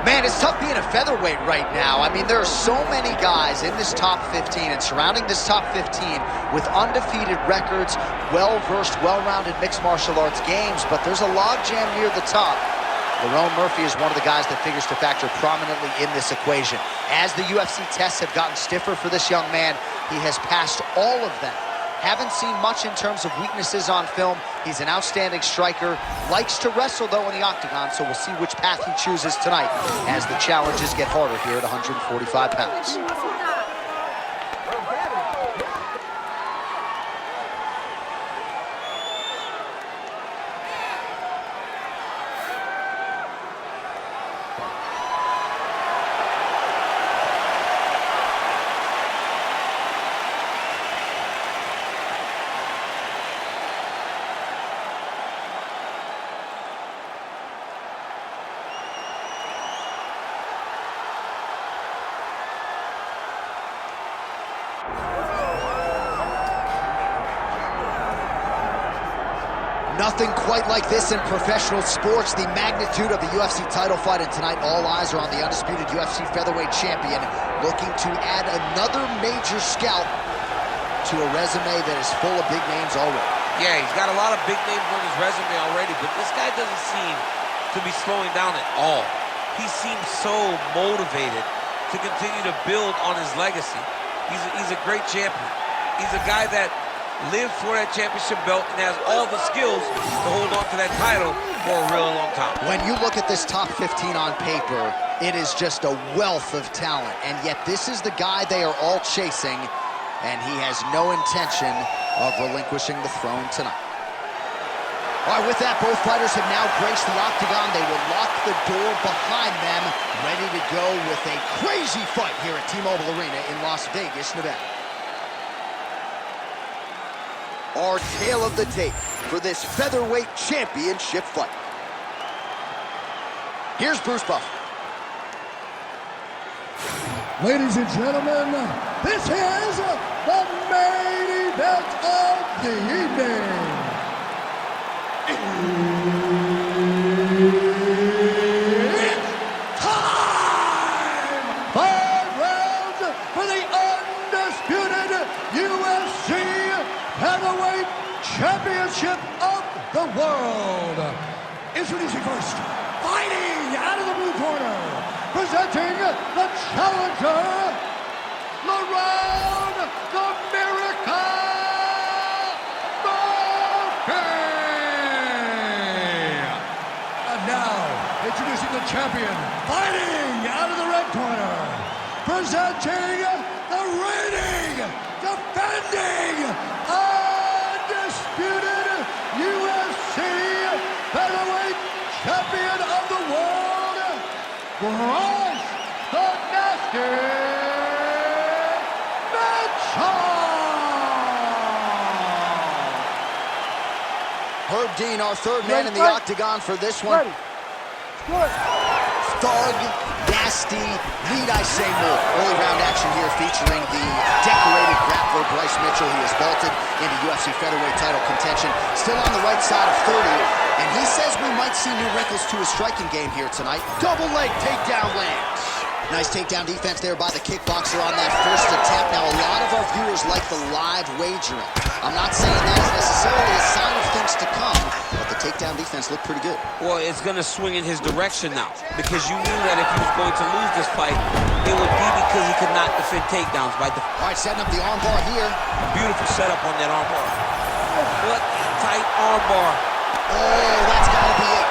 Man, it's tough being a featherweight right now. I mean, there are so many guys in this top 15 and surrounding this top 15 with undefeated records, well-versed, well-rounded mixed martial arts games, but there's a logjam near the top. Lerone Murphy is one of the guys that figures to factor prominently in this equation. As the UFC tests have gotten stiffer for this young man, he has passed all of them. Haven't seen much in terms of weaknesses on film. He's an outstanding striker. Likes to wrestle, though, in the octagon, so we'll see which path he chooses tonight as the challenges get harder here at 145 pounds. Nothing quite like this in professional sports. The magnitude of the UFC title fight, and tonight all eyes are on the undisputed UFC featherweight champion, looking to add another major scalp to a resume that is full of big names already. Yeah, he's got a lot of big names on his resume already, but this guy doesn't seem to be slowing down at all. He seems so motivated to continue to build on his legacy. He's a great champion. He's a guy that lived for that championship belt and has all the skills to hold on to that title for a really long time. When you look at this top 15 on paper, it is just a wealth of talent, and yet this is the guy they are all chasing, and he has no intention of relinquishing the throne tonight. All right, with that, both fighters have now graced the octagon. They will lock the door behind them, ready to go with a crazy fight here at T-Mobile Arena in Las Vegas, Nevada. Our tale of the tape for this featherweight championship fight. Here's Bruce Buffer. Ladies and gentlemen, this is the main event of the evening. It's time! 5 rounds for the undisputed UFC Heavyweight Championship of the world. Introducing first, fighting out of the blue corner, presenting the challenger, Lerone the Miracle Murphy. And now, introducing the champion, fighting out of the red corner, presenting the reigning, defending, undisputed UFC featherweight champion of the world, Bryce the Nasty Mitchell. Herb Dean, our third man in the octagon for this one. Thug, nasty, need I say more. Early round action here featuring the decorated grappler Bryce Mitchell. He has vaulted into UFC featherweight title contention. Still on the right side of 30, and he says we might see new wrinkles to his striking game here tonight. Double leg takedown lands. Nice takedown defense there by the kickboxer on that first attempt. Now, a lot of our viewers like the live wagering. I'm not saying that is necessarily a sign of things to come, but the takedown defense looked pretty good. Well, it's going to swing in his direction now, because you knew that if he was going to lose this fight, it would be because he could not defend takedowns. All right, setting up the armbar here. Beautiful setup on that armbar. What tight armbar. Oh, that's got to be it.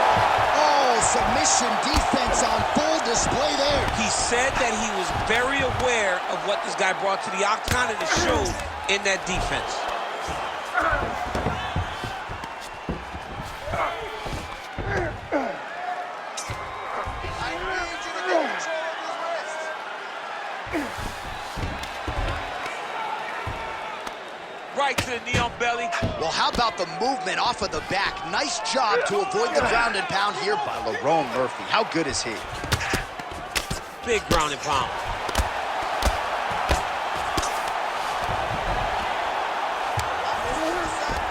Oh, submission defense on full display there. He said that he was very aware of what this guy brought to the octagon, and it showed in that defense. Right to the knee on belly. Well, how about the movement off of the back? Nice job to avoid the ground and pound here by Lerone Murphy. How good is he? Big ground and pound.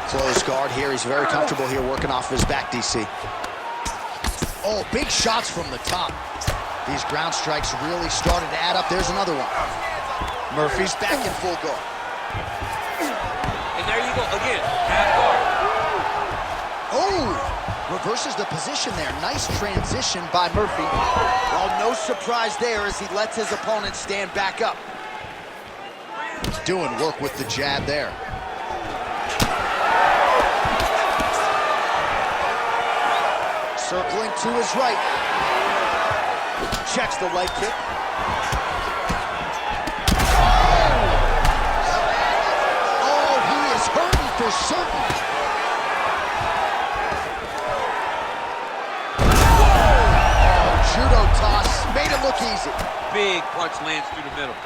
Close guard here. He's very comfortable here working off of his back, DC. Oh, big shots from the top. These ground strikes really started to add up. There's another one. Murphy's back in full guard. And there you go, again, half guard. Oh, reverses the position there. Nice transition by Murphy. Well, no surprise there as he lets his opponent stand back up. Doing work with the jab there. Circling to his right. Checks the leg kick. Oh, he is hurting for certain. Oh, judo toss. Made it look easy. Big punch lands through the middle.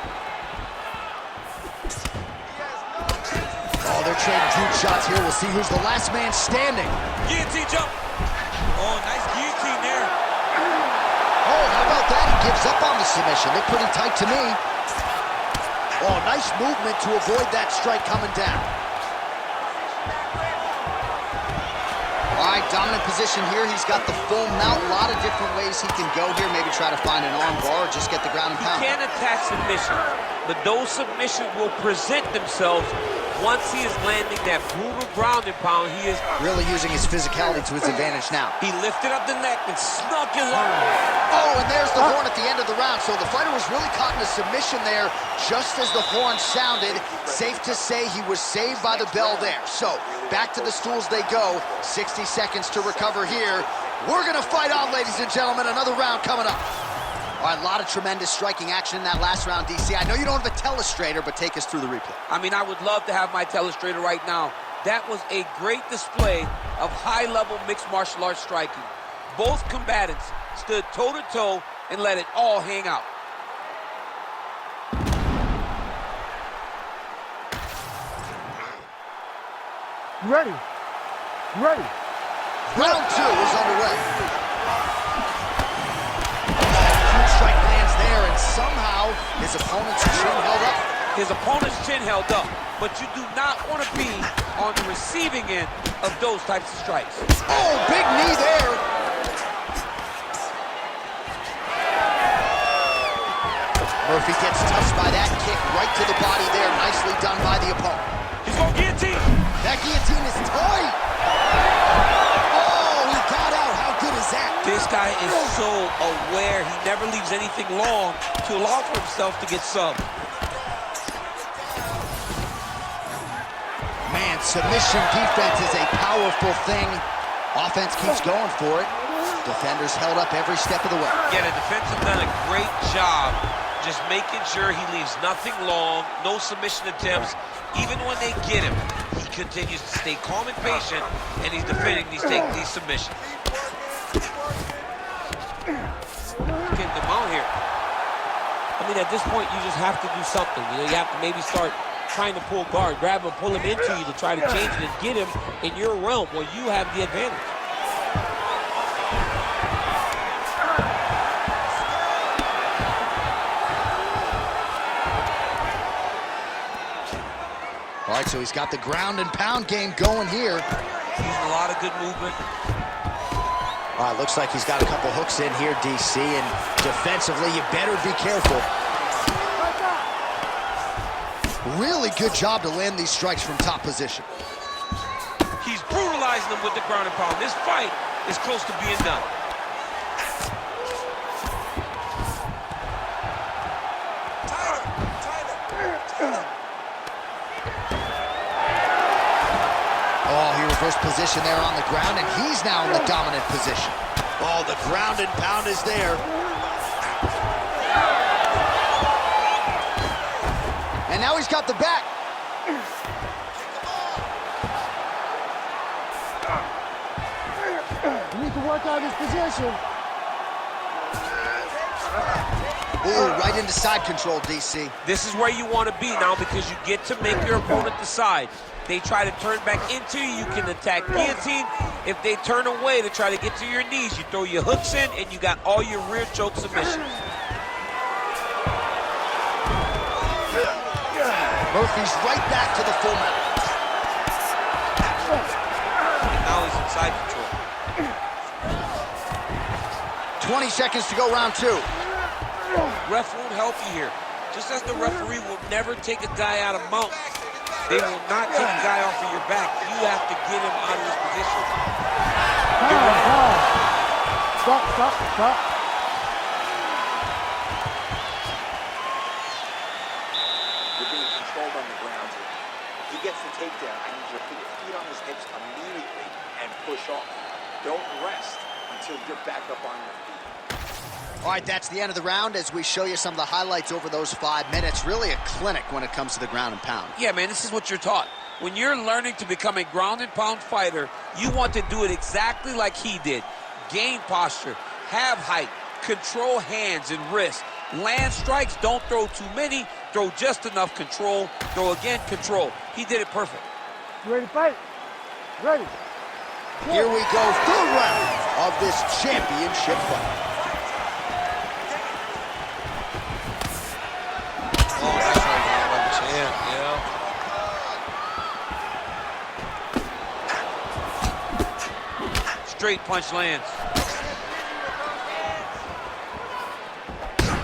Oh, they're trading huge shots here. We'll see who's the last man standing. Guillotine jump. Oh, nice guillotine there. Oh, how about that? He gives up on the submission. Looked pretty tight to me. Oh, nice movement to avoid that strike coming down. All right, dominant position here. He's got the full mount. A lot of different ways he can go here. Maybe try to find an arm bar or just get the ground and pound. He can attack submission, but those submissions will present themselves once he is landing that brutal ground and pound. He is really using his physicality to his advantage now. He lifted up the neck and snuck his arm. Oh, and there's the horn at the end of the round. So the fighter was really caught in a submission there just as the horn sounded. Safe to say he was saved by the bell there. So back to the stools they go. 60 seconds to recover here. We're going to fight on, ladies and gentlemen. Another round coming up. All right, a lot of tremendous striking action in that last round, DC. I know you don't have a telestrator, but take us through the replay. I mean, I would love to have my telestrator right now. That was a great display of high-level mixed martial arts striking. Both combatants stood toe-to-toe and let it all hang out. You ready? You ready? Round 2 is underway. Strike lands there, and somehow his opponent's chin held up. His opponent's chin held up, but you do not want to be on the receiving end of those types of strikes. Oh, big knee there. Murphy gets touched by that kick right to the body there. Nicely done by the opponent. He's going to guillotine. That guillotine is tight. Oh, he got out. How good is that? This guy is so aware. He never leaves anything long to allow for himself to get subbed. Man, submission defense is a powerful thing. Offense keeps going for it. Defenders held up every step of the way. Yeah, the defense have done a great job just making sure he leaves nothing long, no submission attempts. Even when they get him, he continues to stay calm and patient, and he's defending taking these submissions. Getting them out here. I mean, at this point, you just have to do something. You know, you have to maybe start trying to pull guard, grab him, pull him into you to try to change it and get him in your realm where you have the advantage. All right, so he's got the ground and pound game going here. Using a lot of good movement. All right, looks like he's got a couple hooks in here, DC, and defensively, you better be careful. Really good job to land these strikes from top position. He's brutalizing them with the ground and pound. This fight is close to being done. Oh, he reversed position there on the ground, and he's now in the dominant position. Oh, the ground and pound is there. And now he's got the back. You need to work on this position. Ooh, right into side control, DC. This is where you want to be now because you get to make your opponent decide. They try to turn back into you, you can attack guillotine. If they turn away to try to get to your knees, you throw your hooks in and you got all your rear choke submissions. Murphy's right back to the full mount. And now he's in side control. 20 seconds to go, round 2. Ref won't help you here. Just as the referee will never take a guy out of mount, they will not take a guy off of your back. You have to get him out of his position. Stop. You're being controlled on the ground here. If he gets the takedown, I need you to put your feet on his hips immediately and push off. Don't rest until you're back up on your feet. All right, that's the end of the round as we show you some of the highlights over those 5 minutes. Really a clinic when it comes to the ground and pound. Yeah, man, this is what you're taught. When you're learning to become a ground and pound fighter, you want to do it exactly like he did. Gain posture, have height, control hands and wrists. Land strikes, don't throw too many, throw just enough, control, throw again, control. He did it perfect. You ready to fight? Ready. Here we go, third round of this championship fight. Oh, that's right, man. Champ, yeah. Straight punch lands.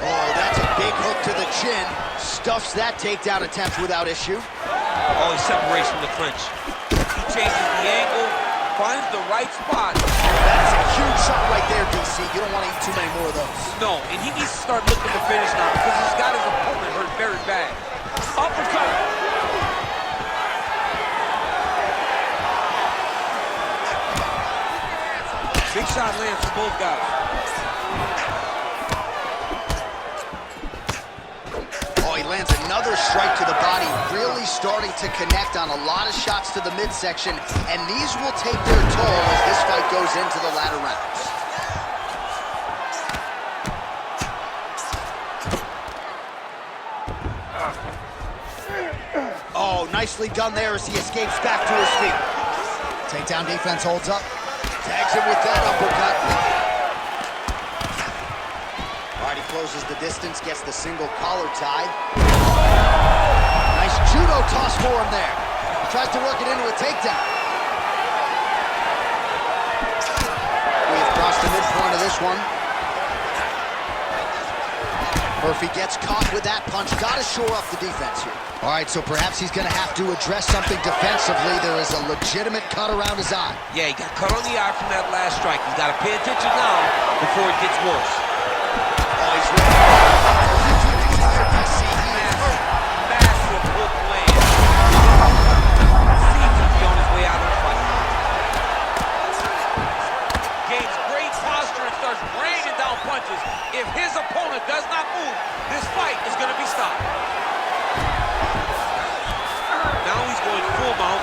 Oh, that's a big hook to the chin. Stuffs that takedown attempt without issue. Oh, he separates from the clinch. He changes the angle, finds the right spot. That's a huge shot right there, DC. You don't want to eat too many more of those. No, and he needs to start looking to finish now because he's got his opponent hurt very bad. Uppercut. Big shot lands for both guys. Oh, he lands another strike to the body, really starting to connect on a lot of shots to the midsection, and these will take their toll as this fight goes into the latter rounds. Oh, nicely done there as he escapes back to his feet. Takedown defense holds up. Tags him with that uppercut. All right, he closes the distance, gets the single collar tie. Nice judo toss for him there. Tries to work it into a takedown. We have crossed the midpoint of this one. Murphy gets caught with that punch. Got to shore up the defense here. All right, so perhaps he's going to have to address something defensively. There is a legitimate cut around his eye. Yeah, he got cut on the eye from that last strike. He's got to pay attention now before it gets worse. Oh, he's ready. Massive hook land. Seems to be on his way out of the fight. Gains great posture and starts raining down punches. If his opponent does not move, this fight is going to be stopped. Now he's going full mount.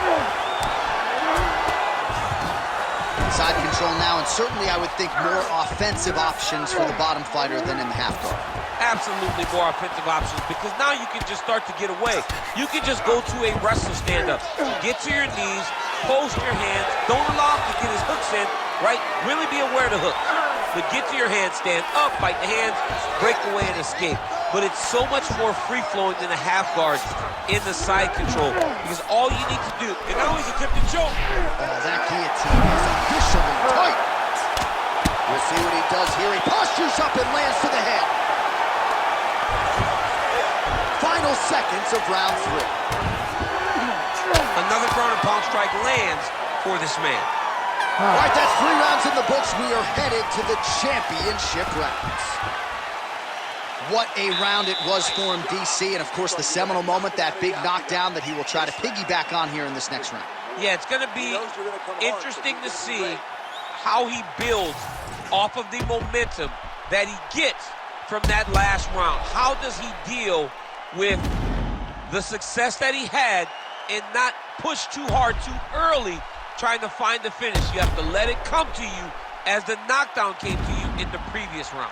Side control now, and certainly I would think more offensive options for the bottom fighter than in the half guard. Absolutely more offensive options because now you can just start to get away. You can just go to a wrestler stand-up. Get to your knees, post your hands, don't allow him to get his hooks in, right? Really be aware of the hooks. But get to your hands, stand up, fight the hands, break away and escape. But it's so much more free-flowing than a half guard in the side control because all you need to do, and now he's attempting choke. Oh, that guillotine is officially tight. We'll see what he does here. He postures up and lands to the head. Final seconds of round 3. Another ground and pound strike lands for this man. All right, that's 3 rounds in the books. We are headed to the championship rounds. What a round it was for him, DC, and of course the seminal moment, that big knockdown that he will try to piggyback on here in this next round. Yeah, it's going to be interesting to see how he builds off of the momentum that he gets from that last round. How does he deal with the success that he had and not push too hard too early trying to find the finish? You have to let it come to you as the knockdown came to you in the previous round.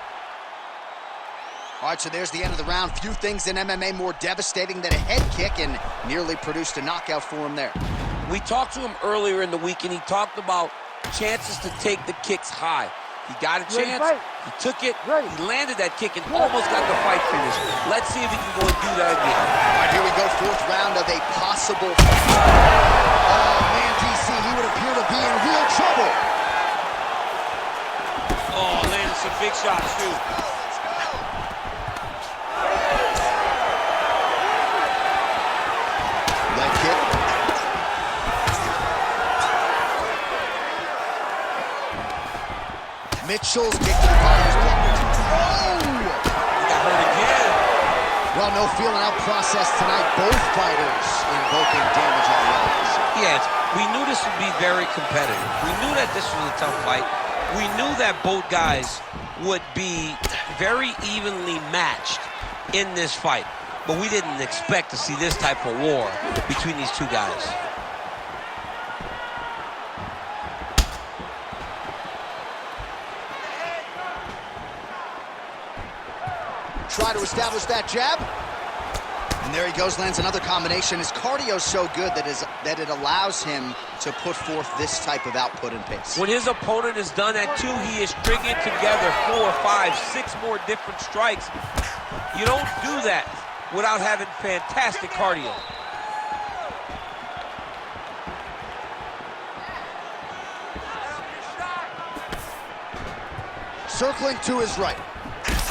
All right, so there's the end of the round. Few things in MMA more devastating than a head kick, and nearly produced a knockout for him there. We talked to him earlier in the week, and he talked about chances to take the kicks high. He got a chance, he took it, he landed that kick, and almost got the fight finished. Let's see if he can go and do that again. All right, here we go, 4th round of a possible fight. Oh, man, DC, he would appear to be in real trouble. Oh, landed some big shots, too. Mitchell's kick to the body is blocked. Oh! He got hurt again. Well, no feeling out process tonight. Both fighters invoking damage on the others. Yes, we knew this would be very competitive. We knew that this was a tough fight. We knew that both guys would be very evenly matched in this fight. But we didn't expect to see this type of war between these two guys. Try to establish that jab. And there he goes, lands another combination. His cardio's so good that it allows him to put forth this type of output and pace. When his opponent is done at 2, he is stringing together 4, 5, 6 more different strikes. You don't do that without having fantastic cardio. Circling to his right.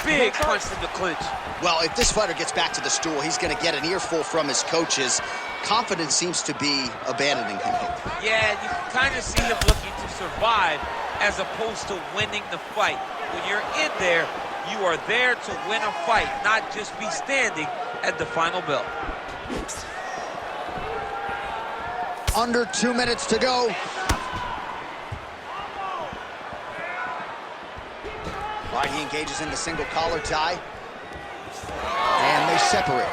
Big punch from the clinch. Well, if this fighter gets back to the stool, he's going to get an earful from his coaches. Confidence seems to be abandoning him here. Yeah, you can kind of see him looking to survive as opposed to winning the fight. When you're in there, you are there to win a fight, not just be standing at the final bell. Under 2 minutes to go. Right, he engages in the single collar tie. And they separate.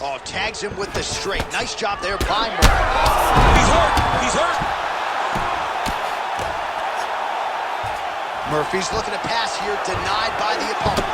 Oh, tags him with the straight. Nice job there by Murphy. He's hurt. He's hurt. Murphy's looking to pass here, denied by the opponent.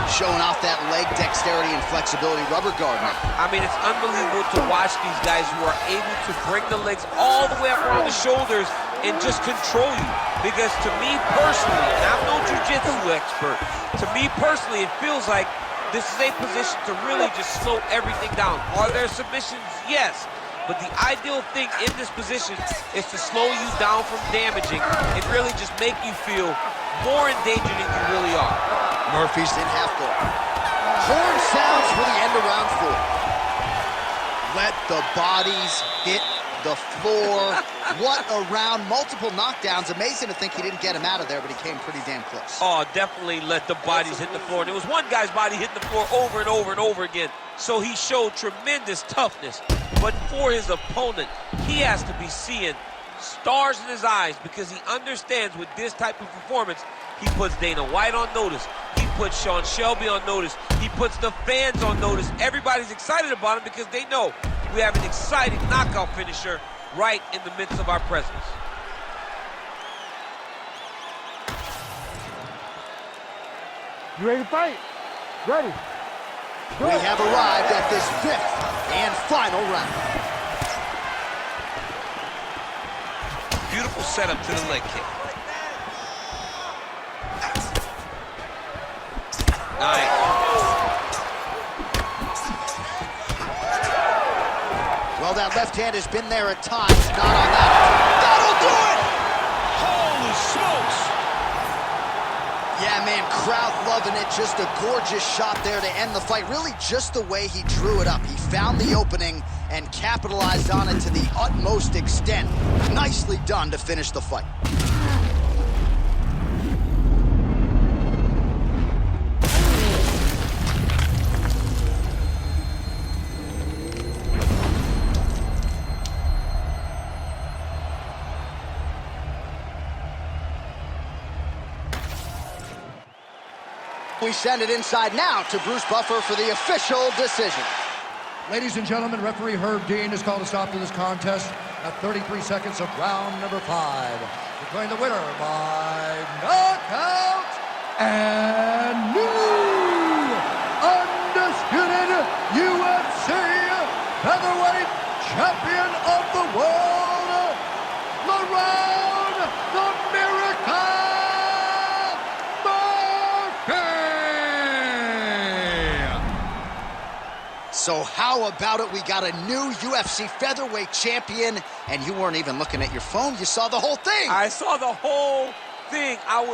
Showing off that leg dexterity and flexibility, rubber guard now. I mean, it's unbelievable to watch these guys who are able to bring the legs all the way up around the shoulders and just control you. Because to me personally, and I'm no jiu-jitsu expert, to me personally, it feels like this is a position to really just slow everything down. Are there submissions? Yes. But the ideal thing in this position is to slow you down from damaging and really just make you feel more in danger than you really are. Murphy's in half guard. Horn sounds for the end of round 4. Let the bodies hit the floor. What a round. Multiple knockdowns. Amazing to think he didn't get him out of there, but he came pretty damn close. Oh, definitely let the bodies hit the floor. And there was one guy's body hitting the floor over and over and over again. So he showed tremendous toughness. But for his opponent, he has to be seeing stars in his eyes because he understands with this type of performance, he puts Dana White on notice. He puts Sean Shelby on notice. He puts the fans on notice. Everybody's excited about him because they know we have an exciting knockout finisher right in the midst of our presence. You ready to fight? Ready. We have arrived at this 5th and final round. Beautiful setup to the leg kick. Nice. Well, that left hand has been there at times. Not on that. That'll do it! Holy smokes! Yeah, man, crowd loving it. Just a gorgeous shot there to end the fight. Really just the way he drew it up. He found the opening and capitalized on it to the utmost extent. Nicely done to finish the fight. We send it inside now to Bruce Buffer for the official decision. Ladies and gentlemen, referee Herb Dean has called a stop to this contest at 33 seconds of round number 5. Declaring the winner by knockout and new undisputed UFC featherweight champion of the world, Lerone the Miracle. So how about it? We got a new UFC featherweight champion, and you weren't even looking at your phone. You saw the whole thing. I saw the whole thing. I was